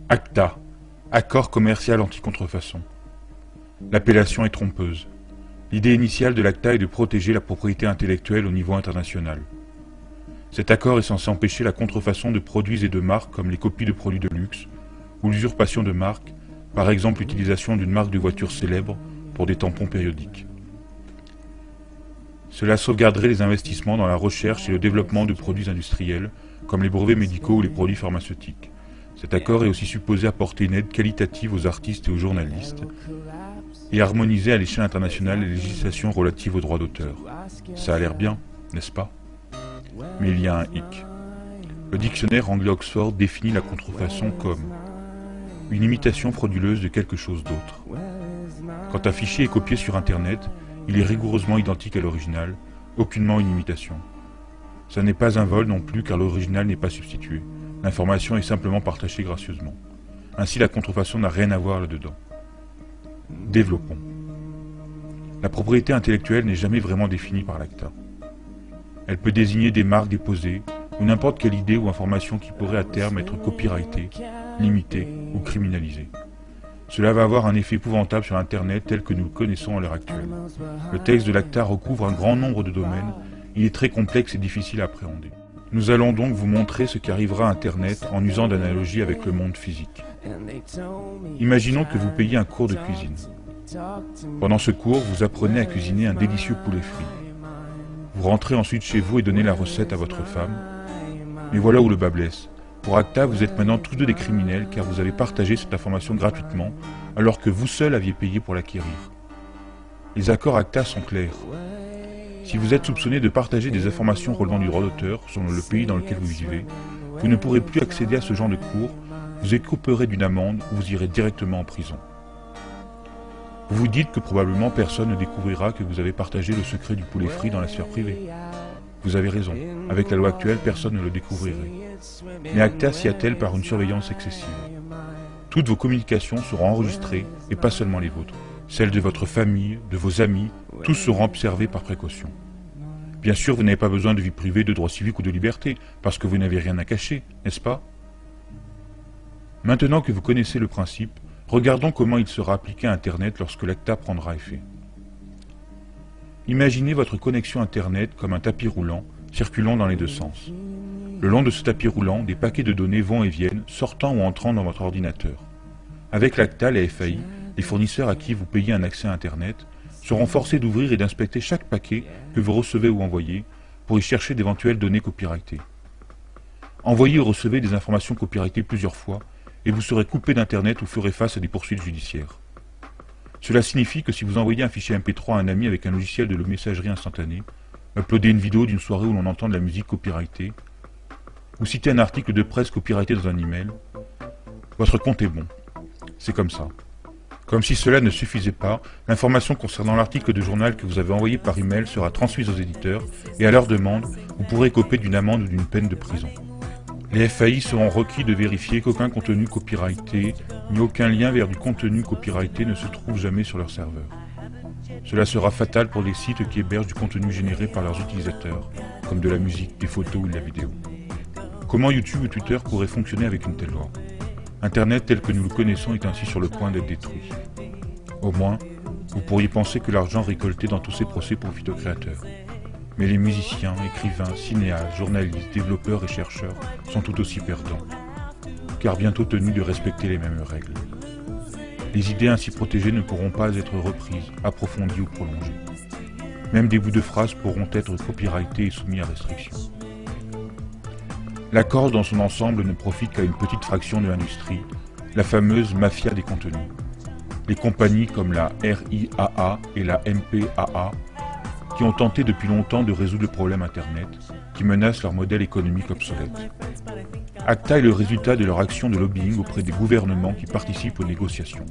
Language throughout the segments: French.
ACTA, Accord commercial anti-contrefaçon. L'appellation est trompeuse. L'idée initiale de l'ACTA est de protéger la propriété intellectuelle au niveau international. Cet accord est censé empêcher la contrefaçon de produits et de marques comme les copies de produits de luxe ou l'usurpation de marques, par exemple l'utilisation d'une marque de voiture célèbre pour des tampons périodiques. Cela sauvegarderait les investissements dans la recherche et le développement de produits industriels comme les brevets médicaux ou les produits pharmaceutiques. Cet accord est aussi supposé apporter une aide qualitative aux artistes et aux journalistes et harmoniser à l'échelle internationale les législations relatives aux droits d'auteur. Ça a l'air bien, n'est-ce pas? Mais il y a un hic. Le dictionnaire anglais-Oxford définit la contrefaçon comme une imitation frauduleuse de quelque chose d'autre. Quand un fichier est copié sur Internet, il est rigoureusement identique à l'original, aucunement une imitation. Ça n'est pas un vol non plus car l'original n'est pas substitué. L'information est simplement partagée gracieusement. Ainsi la contrefaçon n'a rien à voir là-dedans. Développons. La propriété intellectuelle n'est jamais vraiment définie par l'ACTA. Elle peut désigner des marques déposées ou n'importe quelle idée ou information qui pourrait à terme être copyrightée, limitée ou criminalisée. Cela va avoir un effet épouvantable sur Internet tel que nous le connaissons à l'heure actuelle. Le texte de l'ACTA recouvre un grand nombre de domaines, il est très complexe et difficile à appréhender. Nous allons donc vous montrer ce qu'arrivera à Internet en usant d'analogies avec le monde physique. Imaginons que vous payiez un cours de cuisine. Pendant ce cours, vous apprenez à cuisiner un délicieux poulet frit. Vous rentrez ensuite chez vous et donnez la recette à votre femme. Mais voilà où le bas blesse. Pour ACTA, vous êtes maintenant tous deux des criminels car vous avez partagé cette information gratuitement alors que vous seul aviez payé pour l'acquérir. Les accords ACTA sont clairs. Si vous êtes soupçonné de partager des informations relevant du droit d'auteur selon le pays dans lequel vous vivez, vous ne pourrez plus accéder à ce genre de cours, vous écoperez d'une amende ou vous irez directement en prison. Vous vous dites que probablement personne ne découvrira que vous avez partagé le secret du poulet frit dans la sphère privée. Vous avez raison, avec la loi actuelle, personne ne le découvrirait. Mais ACTA s'y attelle par une surveillance excessive. Toutes vos communications seront enregistrées, et pas seulement les vôtres. Celles de votre famille, de vos amis, tous seront observés par précaution. Bien sûr, vous n'avez pas besoin de vie privée, de droits civiques ou de liberté, parce que vous n'avez rien à cacher, n'est-ce pas? Maintenant que vous connaissez le principe, regardons comment il sera appliqué à Internet lorsque l'ACTA prendra effet. Imaginez votre connexion Internet comme un tapis roulant, circulant dans les deux sens. Le long de ce tapis roulant, des paquets de données vont et viennent, sortant ou entrant dans votre ordinateur. Avec l'ACTA, les FAI, les fournisseurs à qui vous payez un accès à Internet, seront forcés d'ouvrir et d'inspecter chaque paquet que vous recevez ou envoyez pour y chercher d'éventuelles données copyrightées. Envoyez ou recevez des informations copyrightées plusieurs fois et vous serez coupé d'Internet ou ferez face à des poursuites judiciaires. Cela signifie que si vous envoyez un fichier MP3 à un ami avec un logiciel de messagerie instantanée, uploadez une vidéo d'une soirée où l'on entend de la musique copyrightée, ou citez un article de presse copyrighté dans un email, votre compte est bon. C'est comme ça. Comme si cela ne suffisait pas, l'information concernant l'article de journal que vous avez envoyé par email sera transmise aux éditeurs et à leur demande, vous pourrez écoper d'une amende ou d'une peine de prison. Les FAI seront requis de vérifier qu'aucun contenu copyrighté ni aucun lien vers du contenu copyrighté ne se trouve jamais sur leur serveur. Cela sera fatal pour les sites qui hébergent du contenu généré par leurs utilisateurs, comme de la musique, des photos ou de la vidéo. Comment YouTube ou Twitter pourraient fonctionner avec une telle loi? Internet tel que nous le connaissons est ainsi sur le point d'être détruit. Au moins, vous pourriez penser que l'argent récolté dans tous ces procès profite aux créateurs. Mais les musiciens, écrivains, cinéastes, journalistes, développeurs et chercheurs sont tout aussi perdants, car bientôt tenus de respecter les mêmes règles. Les idées ainsi protégées ne pourront pas être reprises, approfondies ou prolongées. Même des bouts de phrases pourront être copyrightés et soumis à restriction. L'accord dans son ensemble ne profite qu'à une petite fraction de l'industrie, la fameuse mafia des contenus. Les compagnies comme la RIAA et la MPAA qui ont tenté depuis longtemps de résoudre le problème Internet, qui menace leur modèle économique obsolète. ACTA est le résultat de leur action de lobbying auprès des gouvernements qui participent aux négociations.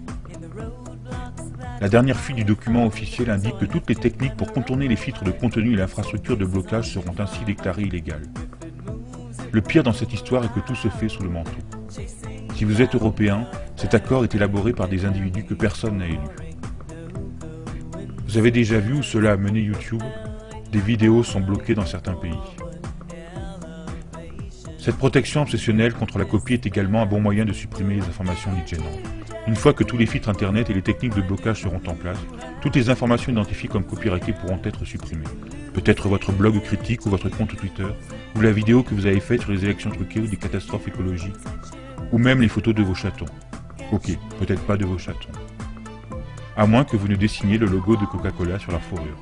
La dernière fuite du document officiel indique que toutes les techniques pour contourner les filtres de contenu et l'infrastructure de blocage seront ainsi déclarées illégales. Le pire dans cette histoire est que tout se fait sous le manteau. Si vous êtes européen, cet accord est élaboré par des individus que personne n'a élus. Vous avez déjà vu où cela a mené YouTube? Des vidéos sont bloquées dans certains pays. Cette protection obsessionnelle contre la copie est également un bon moyen de supprimer les informations dites gênantes. Une fois que tous les filtres internet et les techniques de blocage seront en place, toutes les informations identifiées comme copyrightées pourront être supprimées. Peut-être votre blog critique ou votre compte Twitter, ou la vidéo que vous avez faite sur les élections truquées ou des catastrophes écologiques, ou même les photos de vos chatons. Ok, peut-être pas de vos chatons. À moins que vous ne dessiniez le logo de Coca-Cola sur leur fourrure.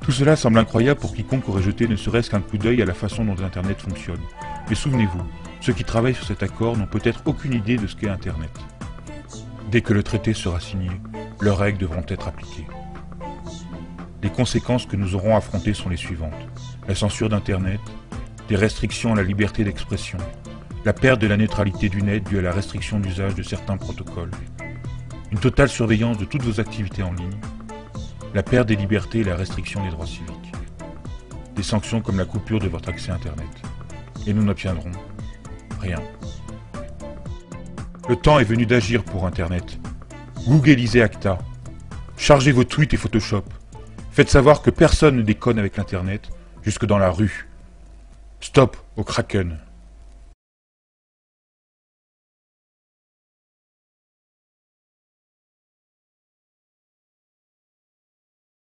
Tout cela semble incroyable pour quiconque aurait jeté ne serait-ce qu'un coup d'œil à la façon dont Internet fonctionne. Mais souvenez-vous, ceux qui travaillent sur cet accord n'ont peut-être aucune idée de ce qu'est Internet. Dès que le traité sera signé, leurs règles devront être appliquées. Les conséquences que nous aurons affrontées sont les suivantes. La censure d'Internet, des restrictions à la liberté d'expression, la perte de la neutralité du net due à la restriction d'usage de certains protocoles, une totale surveillance de toutes vos activités en ligne, la perte des libertés et la restriction des droits civiques, des sanctions comme la coupure de votre accès Internet. Et nous n'obtiendrons rien. Le temps est venu d'agir pour Internet. Googleisez Acta. Chargez vos tweets et Photoshop. Faites savoir que personne ne déconne avec l'Internet, jusque dans la rue. Stop au Kraken.